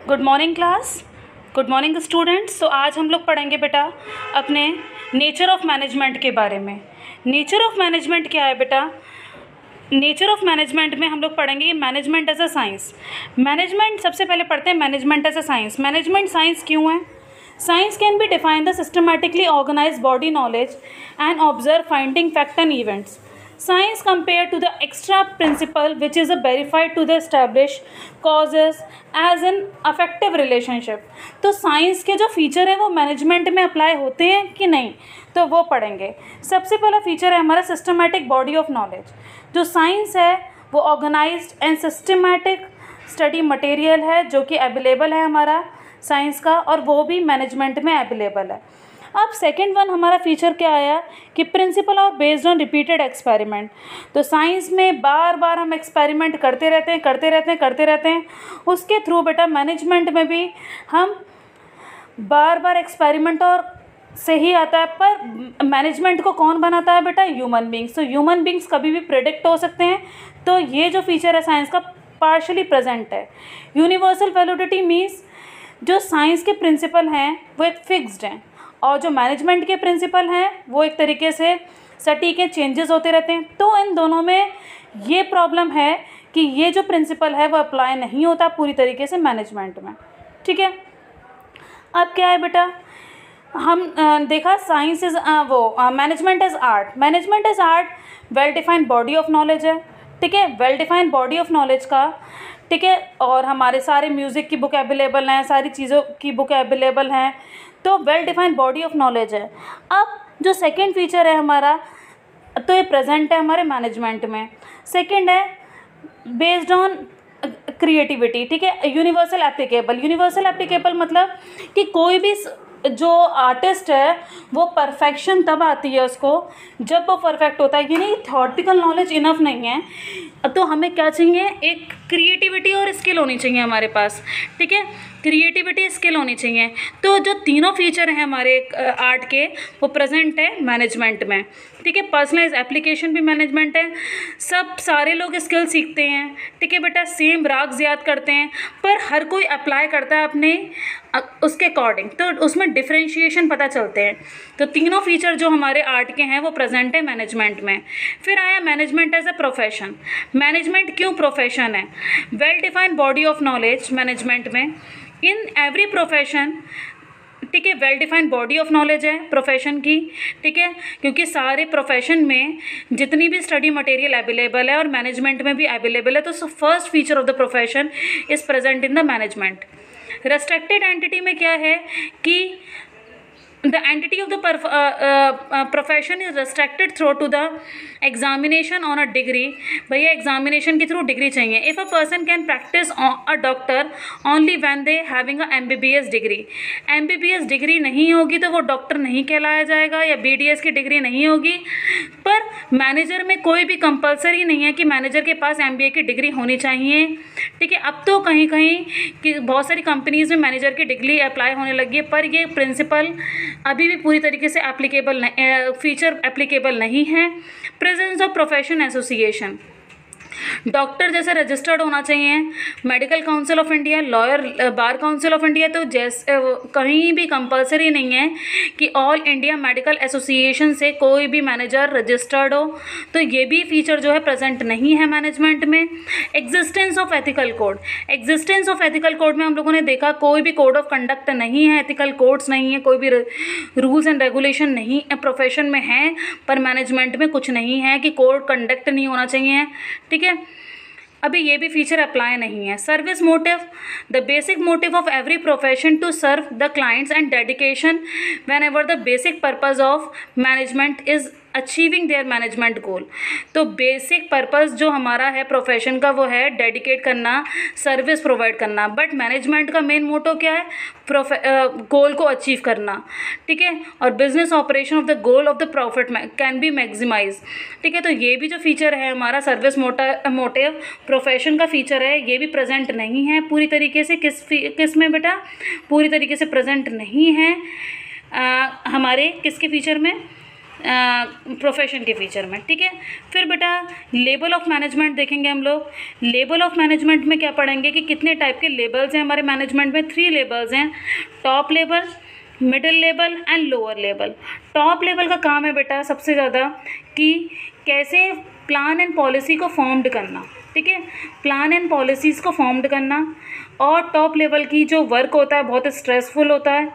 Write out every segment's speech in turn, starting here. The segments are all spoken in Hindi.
Good morning class. Good morning students. तो आज हम लोग पढ़ेंगे बेटा अपने नेचर ऑफ मैनेजमेंट के बारे में। नेचर ऑफ मैनेजमेंट क्या है बेटा? नेचर ऑफ मैनेजमेंट में हम लोग पढ़ेंगे management as a science. Management सबसे पहले पढ़ते हैं management as a science. Management science क्यों है? Science can be defined the systematically organized body knowledge and observe finding fact and events. Science compared to the extra principle which is verified to the established causes as an affective relationship. तो साइंस के जो फीचर है वो मैनेजमेंट में अप्लाई होते हैं कि नहीं, तो वो पढ़ेंगे। सबसे पहला फीचर है हमारा सिस्टमैटिक बॉडी ऑफ नॉलेज। जो साइंस है वो organised and systematic study material है जो कि अवेलेबल है हमारा साइंस का, और वो भी मैनेजमेंट में अवेलेबल है। अब सेकंड वन हमारा फीचर क्या आया कि principle of based on repeated experiment. तो साइंस में बार बार हम एक्सपेरिमेंट करते रहते हैं। उसके थ्रू बेटा मैनेजमेंट में भी हम बार बार एक्सपेरिमेंट और से ही आता है, पर मैनेजमेंट को कौन बनाता है बेटा? Human beings. तो ह्यूमन बींग्स कभी भी प्रेडिक्ट हो सकते हैं, तो ये जो फीचर है साइंस का पार्शली प्रेजेंट है। यूनिवर्सल वैलिडिटी मीन्स जो साइंस के प्रिंसिपल हैं वो एक फिक्स्ड हैं, और जो मैनेजमेंट के प्रिंसिपल हैं वो एक तरीके से सटीक के चेंजेस होते रहते हैं। तो इन दोनों में ये प्रॉब्लम है कि ये जो प्रिंसिपल है वो अप्लाई नहीं होता पूरी तरीके से मैनेजमेंट में। ठीक है, अब क्या है बेटा? हम देखा science is management is art. Management is art well defined body of knowledge है। ठीक है, well defined body of knowledge का, ठीक है, और हमारे सारे म्यूज़िक की बुक अवेलेबल हैं, सारी चीज़ों की बुक अवेलेबल हैं, तो well defined body of knowledge है। अब जो सेकंड फीचर है हमारा, तो ये प्रेजेंट है हमारे मैनेजमेंट में। सेकंड है बेस्ड ऑन क्रिएटिविटी। ठीक है, यूनिवर्सल एप्लीकेबल। यूनिवर्सल एप्लीकेबल मतलब कि कोई भी जो आर्टिस्ट है वो परफेक्शन तब आती है उसको जब वो परफेक्ट होता है। ये नहीं थ्योरेटिकल नॉलेज इनफ नहीं है, तो हमें क्या चाहिए? एक क्रिएटिविटी और स्किल होनी चाहिए हमारे पास। ठीक है, क्रिएटिविटी स्किल होनी चाहिए। तो जो तीनों फीचर हैं हमारे आर्ट के वो प्रेजेंट है मैनेजमेंट में। ठीक है, पर्सनलाइज एप्लीकेशन भी मैनेजमेंट है। सब सारे लोग स्किल सीखते हैं। ठीक है बेटा, सेम राग याद करते हैं, पर हर कोई अप्लाई करता है अपने उसके अकॉर्डिंग, तो उसमें डिफ्रेंशिएशन पता चलते हैं। तो तीनों फीचर जो हमारे आर्ट के हैं वो प्रेजेंट है मैनेजमेंट में। फिर आया management as a profession. Management क्यों प्रोफेशन है? Well defined body of knowledge management में इन एवरी प्रोफेशन। ठीक है, well defined body of knowledge है प्रोफेशन की। ठीक है, क्योंकि सारे प्रोफेशन में जितनी भी स्टडी मटेरियल अवेलेबल है और मैनेजमेंट में भी अवेलेबल है, तो first feature of the profession is present in the management. Restricted entity में क्या है कि the entity of the profession is restricted through to the examination on a degree। भैया एग्जामिनेशन के थ्रू डिग्री चाहिए। If a person can practice a doctor only when they having a MBBS degree. MBBS degree नहीं होगी तो वो डॉक्टर नहीं कहलाया जाएगा, या BDS की डिग्री नहीं होगी। पर मैनेजर में कोई भी कंपलसरी नहीं है कि मैनेजर के पास MBA की डिग्री होनी चाहिए। ठीक है, अब तो कहीं कहीं कि बहुत सारी कंपनीज़ में मैनेजर की डिग्री अप्लाई होने लगी है, पर ये प्रिंसिपल अभी भी पूरी तरीके से एप्लीकेबल फीचर एप्लीकेबल नहीं है। Presence of profession association. Doctor जैसे रजिस्टर्ड होना चाहिए medical council of India, lawyer bar council of India. तो जैसे कहीं भी कंपलसरी नहीं है कि ऑल इंडिया मेडिकल एसोसिएशन से कोई भी मैनेजर रजिस्टर्ड हो, तो ये भी फीचर जो है प्रेजेंट नहीं है मैनेजमेंट में। Existence of ethical code. Existence of ethical code में हम लोगों ने देखा कोई भी कोड ऑफ कंडक्ट नहीं है, एथिकल कोड्स नहीं है, कोई भी रूल्स एंड रेगुलेशन नहीं प्रोफेशन में है, पर मैनेजमेंट में कुछ नहीं है कि कोड कंडक्ट नहीं होना चाहिए। ठीक है, अभी ये भी फीचर अप्लाई नहीं है। Service motive. The basic motive of every profession to serve the clients and dedication whenever the basic purpose of management is achieving their management goal. तो बेसिक पर्पस जो हमारा है प्रोफेशन का वो है डेडिकेट करना, सर्विस प्रोवाइड करना, बट मैनेजमेंट का मेन मोटो क्या है? गोल को अचीव करना। ठीक है, और business operation of the goal of the profit can be maximise. ठीक है, तो ये भी जो फीचर है हमारा सर्विस मोटिव प्रोफेशन का फीचर है, ये भी प्रेजेंट नहीं है पूरी तरीके से। किस में बेटा? पूरी तरीके से प्रेजेंट नहीं है हमारे किसके फीचर में? प्रोफेशन के फीचर में, ठीक है। फिर बेटा लेवल ऑफ मैनेजमेंट देखेंगे हम लोग। लेवल ऑफ मैनेजमेंट में क्या पढ़ेंगे कि कितने टाइप के लेवल्स हैं हमारे मैनेजमेंट में। 3 लेवल्स हैं, top level, middle level and lower level. Top level का काम है बेटा सबसे ज़्यादा कि कैसे प्लान एंड पॉलिसी को फॉर्म्ड करना, ठीक है, प्लान एंड पॉलिसीज़ को फॉर्म्ड करना। और टॉप लेवल की जो वर्क होता है बहुत स्ट्रेसफुल होता है।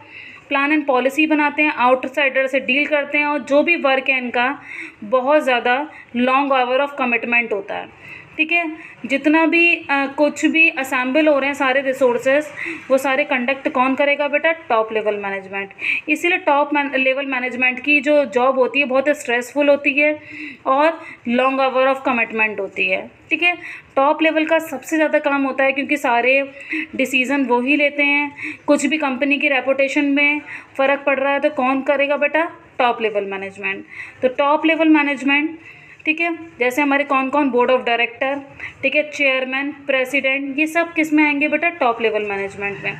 प्लान एंड पॉलिसी बनाते हैं, आउटसाइडर से डील करते हैं, और जो भी वर्क है इनका बहुत ज़्यादा लॉन्ग आवर ऑफ कमिटमेंट होता है, ठीक है। जितना भी कुछ भी असेंबल हो रहे हैं सारे रिसोर्सेज, वो सारे कंडक्ट कौन करेगा बेटा? Top level management. इसीलिए टॉप लेवल मैनेजमेंट की जो जॉब होती है बहुत स्ट्रेसफुल होती है और लॉन्ग आवर ऑफ कमिटमेंट होती है, ठीक है। टॉप लेवल का सबसे ज़्यादा काम होता है क्योंकि सारे डिसीज़न वो ही लेते हैं। कुछ भी कंपनी की रेपुटेशन में फ़र्क पड़ रहा है तो कौन करेगा बेटा? Top level management. तो टॉप लेवल मैनेजमेंट, ठीक है, जैसे हमारे कौन कौन, बोर्ड ऑफ डायरेक्टर, ठीक है, चेयरमैन, प्रेसिडेंट, ये सब किस में आएंगे बेटा? टॉप लेवल मैनेजमेंट में।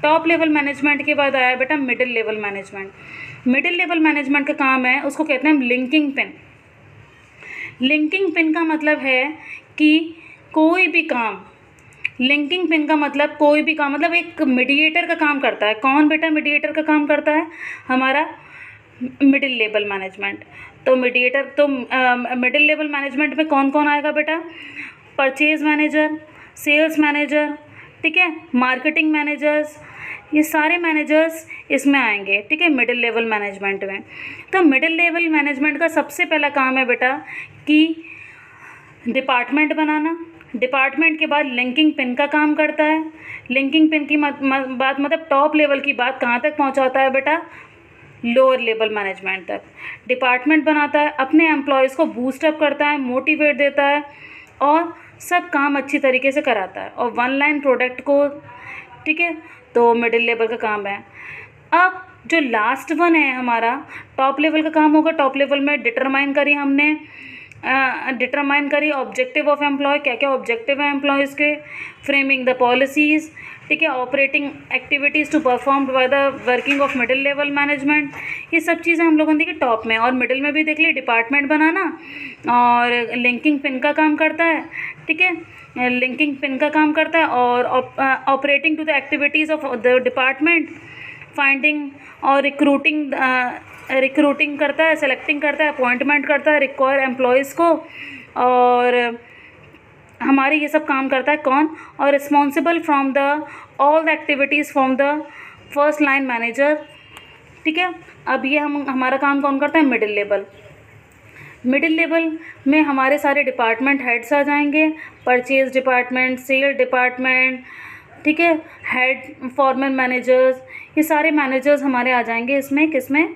टॉप लेवल मैनेजमेंट के बाद आया बेटा middle level management. Middle level management का काम है, उसको कहते हैं लिंकिंग पिन। लिंकिंग पिन का मतलब है कि कोई भी काम, लिंकिंग पिन का मतलब कोई भी काम, मतलब एक मीडिएटर का काम करता है। कौन बेटा मीडिएटर का काम करता है? हमारा मिडिल लेवल मैनेजमेंट। तो मीडिएटर, तो मिडिल लेवल मैनेजमेंट में कौन कौन आएगा बेटा? परचेज मैनेजर, सेल्स मैनेजर, ठीक है, मार्केटिंग मैनेजर्स, ये सारे मैनेजर्स इसमें आएंगे, ठीक है, मिडिल लेवल मैनेजमेंट में। तो मिडिल लेवल मैनेजमेंट का सबसे पहला काम है बेटा कि डिपार्टमेंट बनाना। डिपार्टमेंट के बाद लिंकिंग पिन का काम करता है। लिंकिंग पिन की बात मतलब टॉप लेवल की बात कहाँ तक पहुँचाता है बेटा? लोअर लेवल मैनेजमेंट तक। डिपार्टमेंट बनाता है, अपने एम्प्लॉयज़ को बूस्ट अप करता है, मोटिवेट देता है और सब काम अच्छी तरीके से कराता है, और वन लाइन प्रोडक्ट को, ठीक है, तो मिडिल लेवल का काम है। अब जो लास्ट वन है हमारा टॉप लेवल का काम होगा। टॉप लेवल में डिटरमाइन करी ऑब्जेक्टिव ऑफ एम्प्लॉय, क्या क्या ऑब्जेक्टिव है एम्प्लॉयज़ के, फ्रेमिंग द पॉलिसीज़, ठीक है, operating activities to perform by the working of middle level management. ये सब चीज़ें हम लोगों ने देखी टॉप में, और मिडिल में भी देख ली डिपार्टमेंट बनाना और लिंकिंग पिन का काम करता है, ठीक है, लिंकिंग पिन का काम करता है, और operating to the activities of the department, finding और रिक्रूटिंग करता है, सेलेक्टिंग करता है, अपॉइंटमेंट करता है रिक्वायर एम्प्लॉयज़ को, और हमारे ये सब काम करता है कौन? और responsible from the all the activities from the first line manager, ठीक है। अब ये हमारा काम कौन करता है? Middle level. मिडिल लेवल में हमारे सारे डिपार्टमेंट हेड्स आ जाएंगे, परचेज डिपार्टमेंट, सेल डिपार्टमेंट, ठीक है, हेड फॉरमैन मैनेजर्स, ये सारे मैनेजर्स हमारे आ जाएंगे इसमें, किसमें?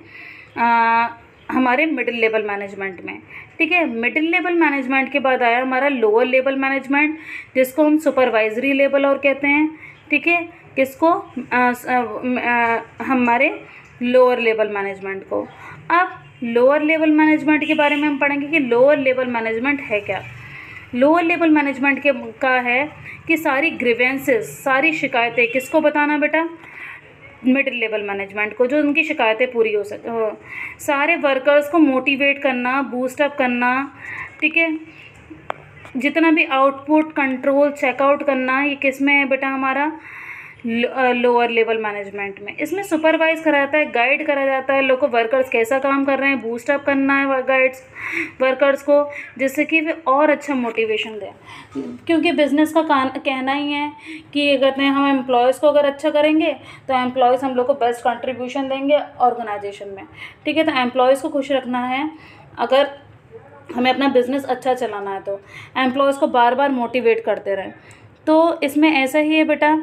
हमारे मिडिल लेवल मैनेजमेंट में, ठीक है। मिडिल लेवल मैनेजमेंट के बाद आया हमारा लोअर लेवल मैनेजमेंट, जिसको हम सुपरवाइजरी लेवल और कहते हैं, ठीक है, किसको? हमारे लोअर लेवल मैनेजमेंट को। अब लोअर लेवल मैनेजमेंट के बारे में हम पढ़ेंगे कि लोअर लेवल मैनेजमेंट है क्या। लोअर लेवल मैनेजमेंट का है कि सारी ग्रीवेंसेस, सारी शिकायतें किसको बताना बेटा? मिडिल लेवल मैनेजमेंट को, जो उनकी शिकायतें पूरी हो सारे वर्कर्स को मोटिवेट करना, बूस्ट अप करना, ठीक है, जितना भी आउटपुट कंट्रोल चेकआउट करना, ये किस में है बेटा? हमारा लोअर लेवल मैनेजमेंट में। इसमें सुपरवाइज करा जाता है, गाइड करा जाता है लोगों को, वर्कर्स कैसा काम कर रहे हैं, बूस्ट अप करना है गाइड्स वर्कर्स को, जिससे कि वे और अच्छा मोटिवेशन दें। क्योंकि बिज़नेस का कहना ही है कि ये कहते हैं हम एम्प्लॉयज़ को अगर अच्छा करेंगे तो एम्प्लॉयज़ हम लोग को बेस्ट कंट्रीब्यूशन देंगे ऑर्गेनाइजेशन में, ठीक है। तो एम्प्लॉयज़ को खुश रखना है, अगर हमें अपना बिज़नेस अच्छा चलाना है तो एम्प्लॉयज़ को बार बार मोटिवेट करते रहें। तो इसमें ऐसा ही है बेटा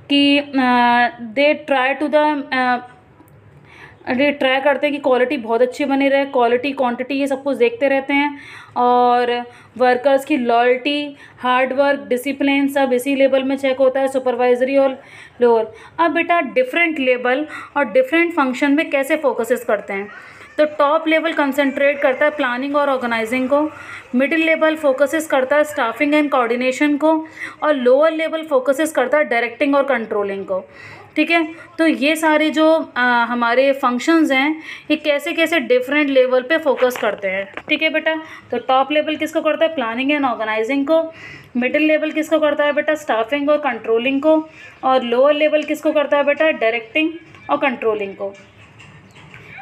कि दे ट्राई करते हैं कि क्वालिटी बहुत अच्छी बनी रहे, क्वालिटी क्वांटिटी ये सब कुछ देखते रहते हैं, और वर्कर्स की लॉयल्टी, हार्ड वर्क, डिसिप्लिन सब इसी लेवल में चेक होता है, सुपरवाइजरी और लोअर। अब बेटा डिफरेंट लेवल और डिफरेंट फंक्शन में कैसे फोकसेस करते हैं, तो टॉप लेवल कंसंट्रेट करता है प्लानिंग और ऑर्गेनाइजिंग को, मिडिल लेवल फोकसेस करता है स्टाफिंग एंड कोऑर्डिनेशन को, और लोअर लेवल फोकसेस करता है डायरेक्टिंग और कंट्रोलिंग को। ठीक है, तो ये सारे जो हमारे फंक्शंस हैं ये कैसे कैसे डिफरेंट लेवल पे फोकस करते हैं। ठीक है बेटा, तो टॉप लेवल किसको करता है, प्लानिंग एंड ऑर्गेनाइजिंग को, मिडिल लेवल किसको करता है बेटा, स्टाफिंग और कंट्रोलिंग को, और लोअर लेवल किसको करता है बेटा, डायरेक्टिंग और कंट्रोलिंग को।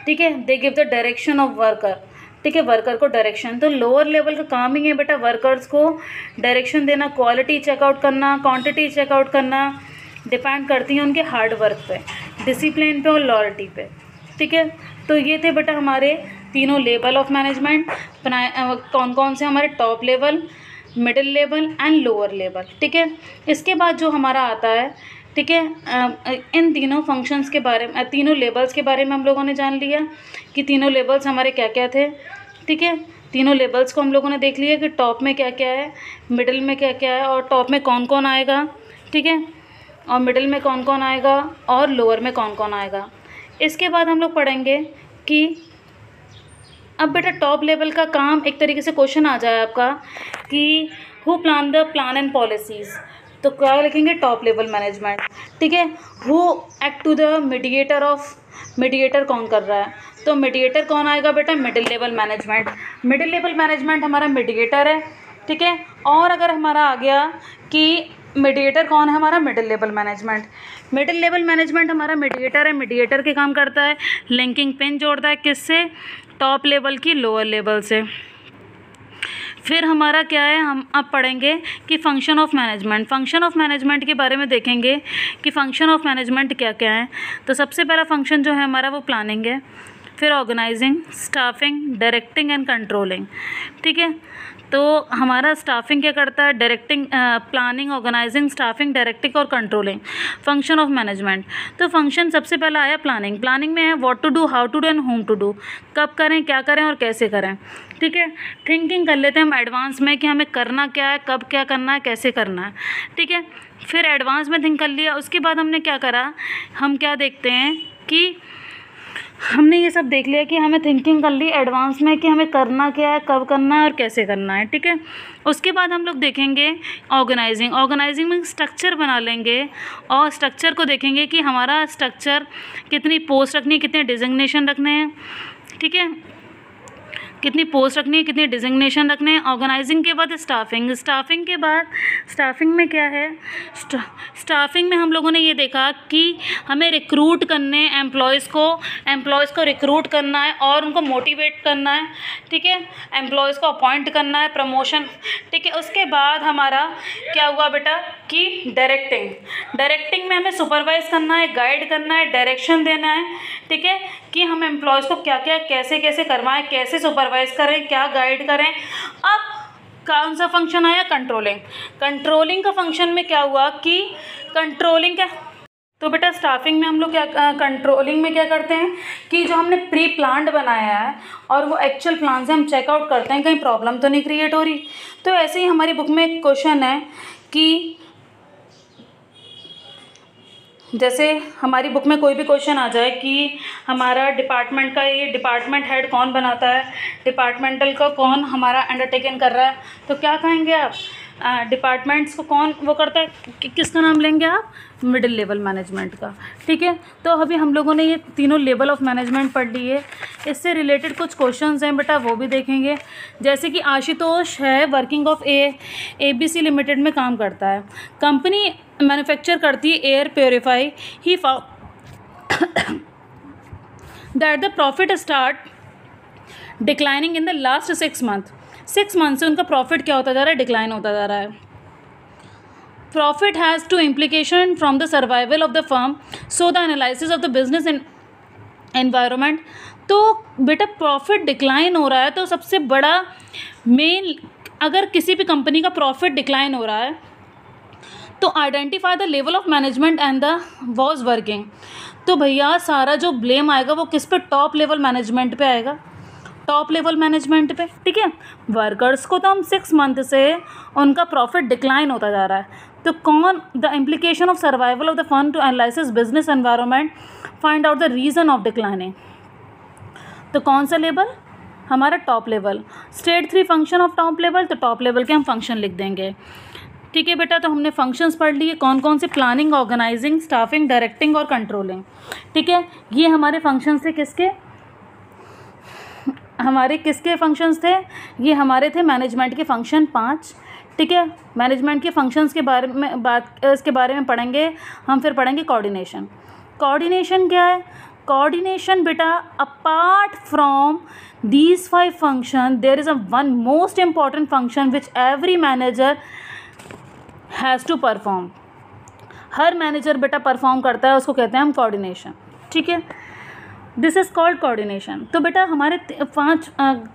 ठीक है, they give the direction of worker. ठीक है, वर्कर को डायरेक्शन, तो लोअर लेवल का काम ही है बेटा वर्कर्स को डायरेक्शन देना, क्वालिटी चेकआउट करना, क्वांटिटी चेकआउट करना, डिपेंड करती है उनके हार्ड वर्क पे, डिसिप्लिन पे और लॉयल्टी पे। ठीक है, तो ये थे बेटा हमारे तीनों लेवल ऑफ मैनेजमेंट, कौन कौन से हमारे top level, middle level and lower level. ठीक है, इसके बाद जो हमारा आता है, ठीक है, इन तीनों फंक्शंस के बारे में, तीनों लेवल्स के बारे में हम लोगों ने जान लिया कि तीनों लेवल्स हमारे क्या क्या थे। ठीक है, तीनों लेवल्स को हम लोगों ने देख लिया कि टॉप में क्या क्या है, मिडिल में क्या क्या है, और टॉप में कौन कौन आएगा। ठीक है, और मिडिल में कौन कौन आएगा, और लोअर में कौन कौन आएगा। इसके बाद हम लोग पढ़ेंगे कि अब बेटा टॉप लेवल का काम, एक तरीके से क्वेश्चन आ जाए आपका कि who plan the plan and policies, तो क्या लिखेंगे, टॉप लेवल मैनेजमेंट। ठीक है, who act to the mediator of, mediator कौन कर रहा है, तो मीडिएटर कौन आएगा बेटा, middle level management. Middle level management हमारा मीडिएटर है। ठीक है, और अगर हमारा आ गया कि मीडिएटर कौन है, हमारा middle level management. Middle level management हमारा मीडिएटर है, मीडिएटर के काम करता है, लिंकिंग पिन जोड़ता है किससे, टॉप लेवल की लोअर लेवल से। फिर हमारा क्या है, हम अब पढ़ेंगे कि function of management, function of management के बारे में देखेंगे कि फंक्शन ऑफ मैनेजमेंट क्या क्या है। तो सबसे पहला फंक्शन जो है हमारा वो प्लानिंग है, फिर organising, staffing, directing and controlling. ठीक है, तो हमारा स्टाफिंग क्या करता है, directing, planning, organising, staffing, directing और कंट्रोलिंग, फंक्शन ऑफ मैनेजमेंट। तो फंक्शन सबसे पहला आया प्लानिंग। प्लानिंग में है what to do, how to do and whom to do, कब करें, क्या करें और कैसे करें। ठीक है, थिंकिंग कर लेते हैं हम एडवांस में कि हमें करना क्या है, कब क्या करना है, कैसे करना है। ठीक है, फिर एडवांस में थिंक कर लिया, उसके बाद हमने क्या करा, हम क्या देखते हैं कि हमने ये सब देख लिया कि हमें थिंकिंग कर ली एडवांस में कि हमें करना क्या है, कब करना है और कैसे करना है। ठीक है, उसके बाद हम लोग देखेंगे ऑर्गेनाइजिंग। ऑर्गेनाइजिंग में स्ट्रक्चर बना लेंगे और स्ट्रक्चर को देखेंगे कि हमारा स्ट्रक्चर कितनी पोस्ट रखनी है, कितने डिजिग्नेशन रखने हैं। ठीक है, कितनी पोस्ट रखनी है, कितने डिजिग्नेशन रखने हैं। ऑर्गेनाइजिंग के बाद स्टाफिंग, स्टाफिंग के बाद, स्टाफिंग में क्या है, स्टाफिंग में हम लोगों ने ये देखा कि हमें रिक्रूट करने एम्प्लॉयज़ को रिक्रूट करना है और उनको मोटिवेट करना है। ठीक है, एम्प्लॉयज़ को अपॉइंट करना है, प्रमोशन। ठीक है, उसके बाद हमारा क्या हुआ बेटा कि डायरेक्टिंग, डायरेक्टिंग में हमें सुपरवाइज़ करना है, गाइड करना है, डायरेक्शन देना है। ठीक है, कि हम एम्प्लॉयज़ को क्या क्या कैसे कैसे करवाएं, कैसे सुपरवाइज़ करें, क्या गाइड करें। अब कौन सा फंक्शन आया, कंट्रोलिंग। कंट्रोलिंग का फंक्शन में क्या हुआ कि कंट्रोलिंग का, तो बेटा स्टाफिंग में हम लोग क्या, कंट्रोलिंग में क्या करते हैं कि जो हमने प्री प्लान्ड बनाया है और वो एक्चुअल प्लान से हम चेकआउट करते हैं कहीं प्रॉब्लम तो नहीं क्रिएट हो रही। तो ऐसे ही हमारी बुक में एक क्वेश्चन है कि जैसे हमारी बुक में कोई भी क्वेश्चन आ जाए कि हमारा डिपार्टमेंट का ये डिपार्टमेंट हेड कौन बनाता है, डिपार्टमेंटल का कौन हमारा अंडरटेकन कर रहा है, तो क्या कहेंगे आप, डिपार्टमेंट्स को कौन वो करता है, किसका नाम लेंगे आप, मिडिल लेवल मैनेजमेंट का। ठीक है, तो अभी हम लोगों ने ये तीनों लेवल ऑफ मैनेजमेंट पढ़ ली है। इससे रिलेटेड कुछ क्वेश्चंस हैं बेटा, वो भी देखेंगे। जैसे कि आशुतोष है, वर्किंग ऑफ ABC लिमिटेड में काम करता है, कंपनी मैन्युफैक्चर करती है air purify, he that the profit start declining in the last 6 month. 6 month से उनका प्रॉफिट क्या होता जा रहा है, डिक्लाइन होता जा रहा है। Profit has to implication from the survival of the firm, so the analysis of the business environment. तो बेटा प्रॉफिट डिक्लाइन हो रहा है तो सबसे बड़ा मेन, अगर किसी भी कंपनी का प्रॉफिट डिक्लाइन हो रहा है तो identify the level of management and the was working. तो भैया सारा जो ब्लेम आएगा वो किस पे, टॉप लेवल मैनेजमेंट पे आएगा, टॉप लेवल मैनेजमेंट पे। ठीक है, वर्कर्स को तो हम 6 मंथ से उनका प्रॉफिट डिक्लाइन होता जा रहा है, तो कौन, the implication of survival of the firm to analysis business environment, find out the reason of declining. तो कौन सा लेवल? हमारा top level. State 3 function of top level, तो टॉप लेवल के हम फंक्शन लिख देंगे। ठीक है बेटा, तो हमने फंक्शंस पढ़ लिए कौन कौन से, प्लानिंग, ऑर्गेनाइजिंग, स्टाफिंग, डायरेक्टिंग और कंट्रोलिंग। ठीक है, ये हमारे फंक्शन थे किसके, हमारे किसके फंक्शंस थे? ये हमारे थे मैनेजमेंट के फंक्शन 5। ठीक है, मैनेजमेंट के फंक्शंस के बारे में इसके बारे में पढ़ेंगे हम। फिर पढ़ेंगे कोऑर्डिनेशन। कोऑर्डिनेशन क्या है? कोऑर्डिनेशन बेटा, apart from these 5 function there is a one most important function which every manager has to perform। Her manager बेटा परफॉर्म करता है, उसको कहते हैं हम कोऑर्डिनेशन। ठीक है, दिस इज़ कॉल्ड कोऑर्डिनेशन। तो बेटा हमारे 5,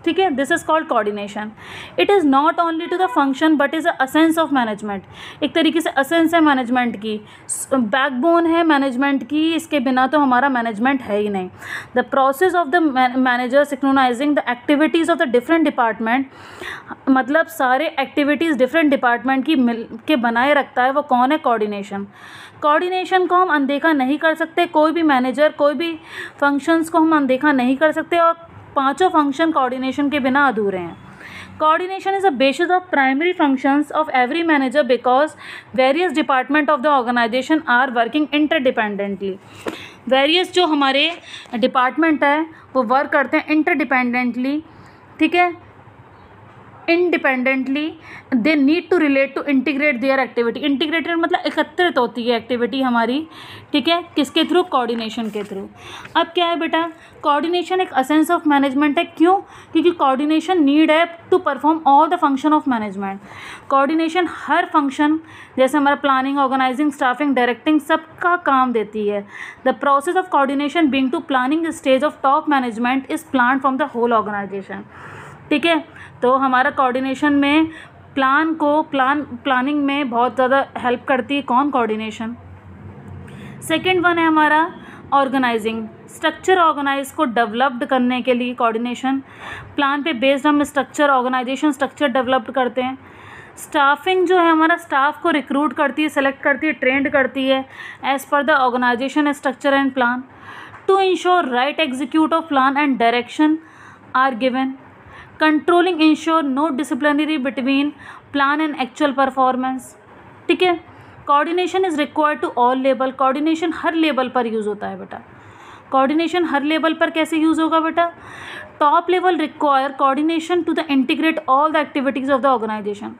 ठीक है, this is called coordination. It is not only to the function but is a essence of management. एक तरीके से असेंस है मैनेजमेंट की, बैकबोन है मैनेजमेंट की, इसके बिना तो हमारा मैनेजमेंट है ही नहीं। The process of the manager synchronising the activities of the different department, मतलब सारे एक्टिविटीज़ डिफरेंट डिपार्टमेंट की मिल के बनाए रखता है, वो कौन है? कोऑर्डिनेशन। कोऑर्डिनेशन को हम अनदेखा नहीं कर सकते, कोई भी मैनेजर, कोई भी फंक्शंस को हम अनदेखा नहीं कर सकते, और 5 फंक्शन कोऑर्डिनेशन के बिना अधूरे हैं। Coordination is a basis of primary functions of every manager because various department of the organization are working interdependently. Various जो हमारे डिपार्टमेंट है वो वर्क करते हैं इंटरडिपेंडेंटली। ठीक है, independently they need to relate to integrate their activity. Integrated मतलब एकत्रित होती है एक्टिविटी हमारी। ठीक है, किसके थ्रू? कोऑर्डिनेशन के थ्रू। अब क्या है बेटा, कोऑर्डिनेशन एक असेंस ऑफ मैनेजमेंट है। क्यों? क्योंकि कोऑर्डिनेशन नीड है to perform all the function of management. Coordination हर फंक्शन, जैसे हमारा प्लानिंग, ऑर्गेनाइजिंग, स्टाफिंग, डायरेक्टिंग, सबका काम देती है। The process of coordination being to planning stage of top management is plan from the whole organisation. ठीक है, तो हमारा कोऑर्डिनेशन में प्लानिंग में बहुत ज़्यादा हेल्प करती है कौन? कोऑर्डिनेशन। सेकंड वन है हमारा ऑर्गेनाइजिंग, स्ट्रक्चर ऑर्गेनाइज को डेवलप्ड करने के लिए कोऑर्डिनेशन। प्लान पे बेस्ड हम स्ट्रक्चर, ऑर्गेनाइजेशन स्ट्रक्चर डेवलप्ड करते हैं। स्टाफिंग जो है हमारा स्टाफ को रिक्रूट करती है, सेलेक्ट करती है, ट्रेंड करती है as per the organisation structure and plan to ensure right execute of plan and direction are given. Controlling ensure no disciplinary between plan and actual performance. ठीक है, coordination is required to all level. Coordination हर लेवल पर यूज़ होता है बेटा। कोऑर्डिनेशन हर लेवल पर कैसे यूज़ होगा बेटा? Top level require coordination to the integrate all the activities of the organisation.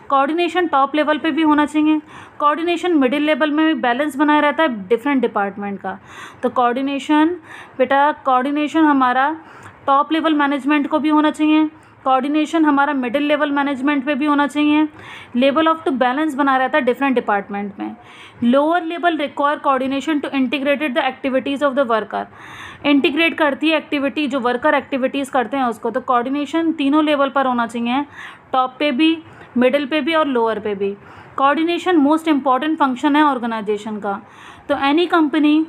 Coordination top level पे भी होना चाहिए। कोऑर्डिनेशन मिडिल लेवल में भी बैलेंस बनाए रहता है डिफरेंट डिपार्टमेंट का। तो कोऑर्डिनेशन बेटा, कोऑर्डिनेशन हमारा टॉप लेवल मैनेजमेंट को भी होना चाहिए, कोऑर्डिनेशन हमारा मिडिल लेवल मैनेजमेंट पे भी होना चाहिए। लेवल ऑफ टू बैलेंस बना रहता है डिफरेंट डिपार्टमेंट में। Lower level require coordination to integrated the activities of the worker. Integrate करती है एक्टिविटी, जो वर्कर एक्टिविटीज़ करते हैं उसको। तो कोऑर्डिनेशन तीनों लेवल पर होना चाहिए, टॉप पे भी, मिडिल पे भी और लोअर पे भी। कोऑर्डिनेशन मोस्ट इंपॉर्टेंट फंक्शन है ऑर्गेनाइजेशन का। तो any company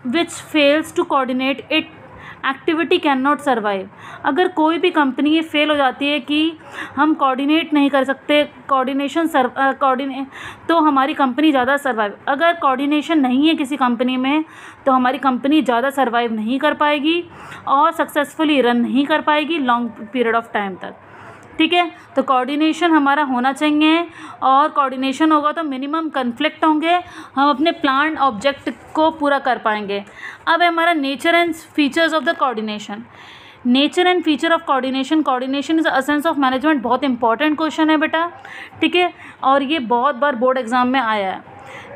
which fails to coordinate it activity can not survive. अगर कोई भी कंपनी ये फेल हो जाती है कि हम कोऑर्डिनेट नहीं कर सकते, तो हमारी कंपनी ज़्यादा सर्वाइव, अगर कोऑर्डिनेशन नहीं है किसी कंपनी में तो हमारी कंपनी ज़्यादा सर्वाइव नहीं कर पाएगी और सक्सेसफुली रन नहीं कर पाएगी लॉन्ग पीरियड ऑफ टाइम तक। ठीक है, तो कोऑर्डिनेशन हमारा होना चाहिए, और कोऑर्डिनेशन होगा तो मिनिमम कन्फ्लिक्ट होंगे, हम अपने प्लान ऑब्जेक्ट को पूरा कर पाएंगे। अब है हमारा nature and features of the coordination. Nature and feature of coordination. Coordination is असेंस of management, बहुत इंपॉर्टेंट क्वेश्चन है बेटा। ठीक है, और ये बहुत बार बोर्ड एग्जाम में आया है।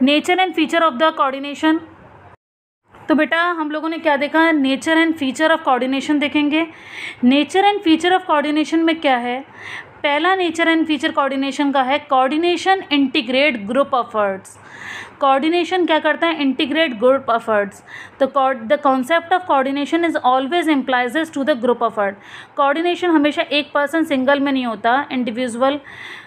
Nature and feature of the coordination. तो बेटा हम लोगों ने क्या देखा है? Nature and feature of coordination देखेंगे। Nature and feature of coordination में क्या है? पहला नेचर एंड फीचर कोऑर्डिनेशन का है coordination integrate group efforts. Coordination क्या करता है? Integrate group efforts. तो the concept of coordination is always emphasises to the group effort. Coordination हमेशा एक पर्सन सिंगल में नहीं होता, individual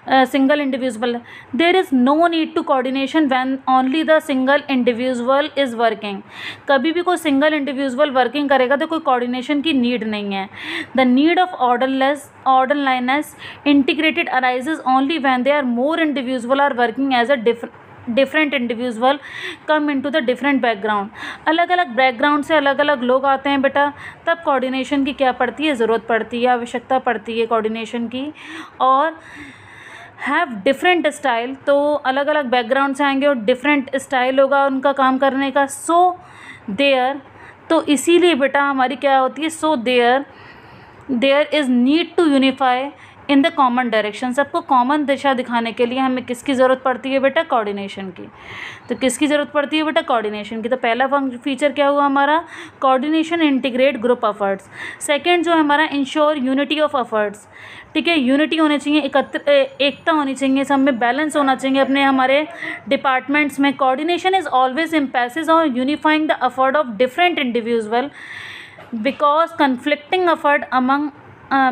single individual. There is no need to coordination when only the single individual is working. कभी भी कोई सिंगल इंडिविजुअल वर्किंग करेगा तो कोई कोऑर्डिनेशन की नीड नहीं है। The need of orderliness integrated arises only when they are more individual are working as a different individual come into the different background, अलग अलग बैकग्राउंड से अलग अलग लोग आते हैं बेटा, तब कोऑर्डिनेशन की क्या पड़ती है, ज़रूरत पड़ती है, आवश्यकता पड़ती है कोऑर्डिनेशन की। और हैव डिफरेंट स्टाइल, तो अलग अलग बैकग्राउंड से आएंगे और डिफरेंट स्टाइल होगा उनका काम करने का। सो देयर, तो इसीलिए बेटा हमारी क्या होती है, so there is need to unify in the common direction, सबको कॉमन दिशा दिखाने के लिए हमें किसकी ज़रूरत पड़ती है बेटा, कोऑर्डिनेशन की। तो किसकी ज़रूरत पड़ती है बेटा, कोऑर्डिनेशन की। तो पहला फीचर क्या हुआ हमारा, coordination integrate group efforts. Second जो है हमारा इंश्योर यूनिटी ऑफ एफर्ट्स, ठीक है, यूनिटी होनी चाहिए, एकता होनी चाहिए, सब में बैलेंस होना चाहिए अपने हमारे डिपार्टमेंट्स में। Coordination is always emphasis on unifying the effort of different individual because conflicting effort among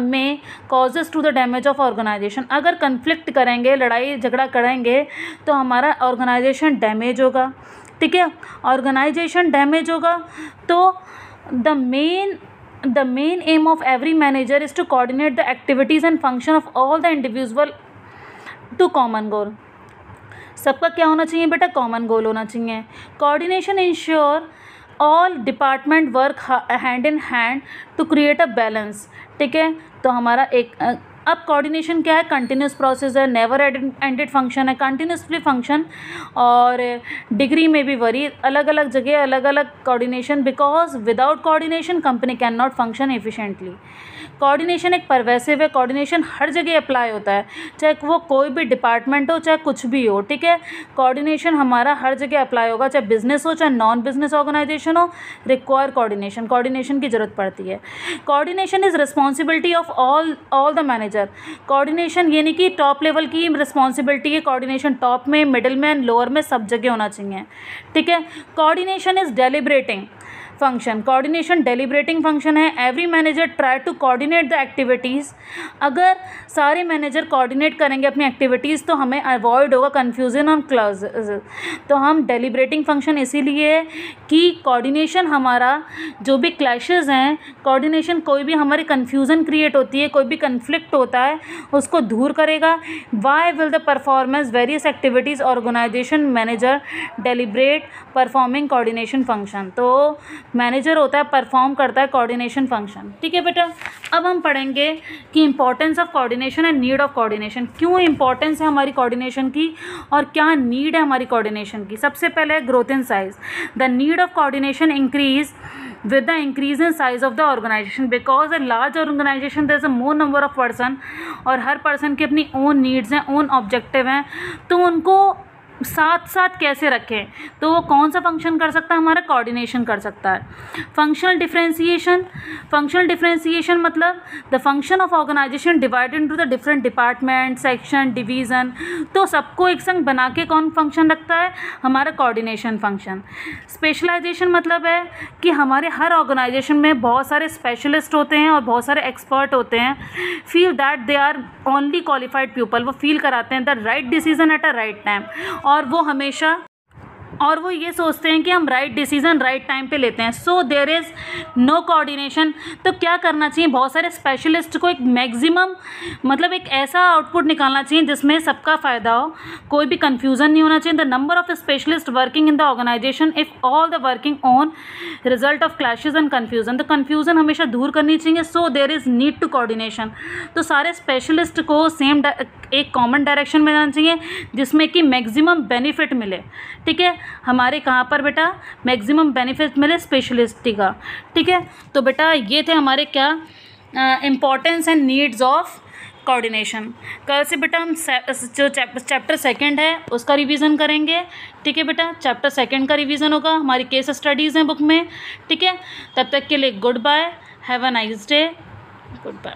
में causes to the damage of organization. अगर कन्फ्लिक्ट करेंगे, लड़ाई झगड़ा करेंगे, तो हमारा ऑर्गेनाइजेशन डैमेज होगा, ठीक है, ऑर्गेनाइजेशन डैमेज होगा। तो the main aim of every manager is to coordinate the activities and function of all the individual to common goal. सबका क्या होना चाहिए बेटा, कॉमन गोल होना चाहिए। Coordination ensure all department work hand in hand to create a balance, ठीक है। तो हमारा एक अब कोऑर्डिनेशन क्या है, कंटिन्यूस प्रोसेस है, नेवर एंडेड फंक्शन है, कंटिन्यूसली फंक्शन, और डिग्री में भी वरी, अलग अलग जगह अलग अलग coordination, because without coordination company can not function efficiently. Coordination एक परवेसिव है, कोऑर्डिनेशन हर जगह अप्लाई होता है, चाहे वो कोई भी डिपार्टमेंट हो, चाहे कुछ भी हो, ठीक है। कोऑर्डिनेशन हमारा हर जगह अप्लाई होगा, चाहे बिजनेस हो चाहे नॉन बिजनेस ऑर्गेनाइजेशन हो, रिक्वायर कोऑर्डिनेशन की ज़रूरत पड़ती है। Coordination is responsibility of all the manager. Coordination यानी कि टॉप लेवल की रिस्पॉन्सिबिलिटी है, कोऑर्डिनेशन टॉप में, मिडिल में, लोअर में, सब जगह होना चाहिए, ठीक है। Coordination is deliberating function, coordination deliberating function है। Every manager try to coordinate the activities. अगर सारे मैनेजर कोऑर्डिनेट करेंगे अपनी एक्टिविटीज़ तो हमें अवॉइड होगा कन्फ्यूजन ऑन क्लास। तो हम डेलिब्रेटिंग फंक्शन इसीलिए कि कोऑर्डिनेशन हमारा जो भी क्लैशेस हैं, कोऑर्डिनेशन कोई भी हमारी कन्फ्यूज़न क्रिएट होती है, कोई भी कन्फ्लिक्ट होता है, उसको दूर करेगा। Why will the performance various activities organisation manager deliberate performing coordination function. तो मैनेजर होता है, परफॉर्म करता है कोऑर्डिनेशन फंक्शन, ठीक है बेटा। अब हम पढ़ेंगे कि importance of coordination and need of coordination, क्यों इंपॉर्टेंस है हमारी कोऑर्डिनेशन की और क्या नीड है हमारी कोऑर्डिनेशन की। सबसे पहले growth in size, the need of coordination increase with the increase in size of the organization because a large organization there is a more number of person और हर पर्सन की अपनी ओन नीड्स हैं, ओन ऑब्जेक्टिव हैं, तो उनको साथ साथ कैसे रखें, तो वो कौन सा फंक्शन कर सकता है, हमारा कोऑर्डिनेशन कर सकता है। फंक्शनल डिफरेंशिएशन मतलब the function of organisation divided into the different department, section, division, तो सबको एक संग बना के कौन फंक्शन रखता है, हमारा कोऑर्डिनेशन फंक्शन। स्पेशलाइजेशन मतलब है कि हमारे हर ऑर्गेनाइजेशन में बहुत सारे स्पेशलिस्ट होते हैं और बहुत सारे एक्सपर्ट होते हैं। Feel that they are only qualified people, वो फील कराते हैं the right decision at a right time, और वो ये सोचते हैं कि हम राइट डिसीजन राइट टाइम पे लेते हैं। So there is no coordination. तो क्या करना चाहिए, बहुत सारे स्पेशलिस्ट को एक मैक्सिमम मतलब एक ऐसा आउटपुट निकालना चाहिए जिसमें सबका फ़ायदा हो, कोई भी कन्फ्यूज़न नहीं होना चाहिए। The number of specialist working in the organisation if all the working on result of clashes and confusion, तो कन्फ्यूज़न हमेशा दूर करनी चाहिए। So there is need to coordination, तो सारे स्पेशलिस्ट को सेम एक कॉमन डायरेक्शन में जाना चाहिए जिसमें कि मैक्सिमम बेनिफिट मिले, ठीक है। हमारे कहाँ पर बेटा मैक्सिमम बेनिफिट मिले, स्पेशलिस्ट का, ठीक है। तो बेटा ये थे हमारे क्या importance and needs of coordination. कल से बेटा हम जो चैप्टर सेकंड है उसका रिवीजन करेंगे, ठीक है बेटा। चैप्टर सेकंड का रिवीजन होगा, हमारी केस स्टडीज़ हैं बुक में, ठीक है। तब तक के लिए goodbye, have a nice day, good bye.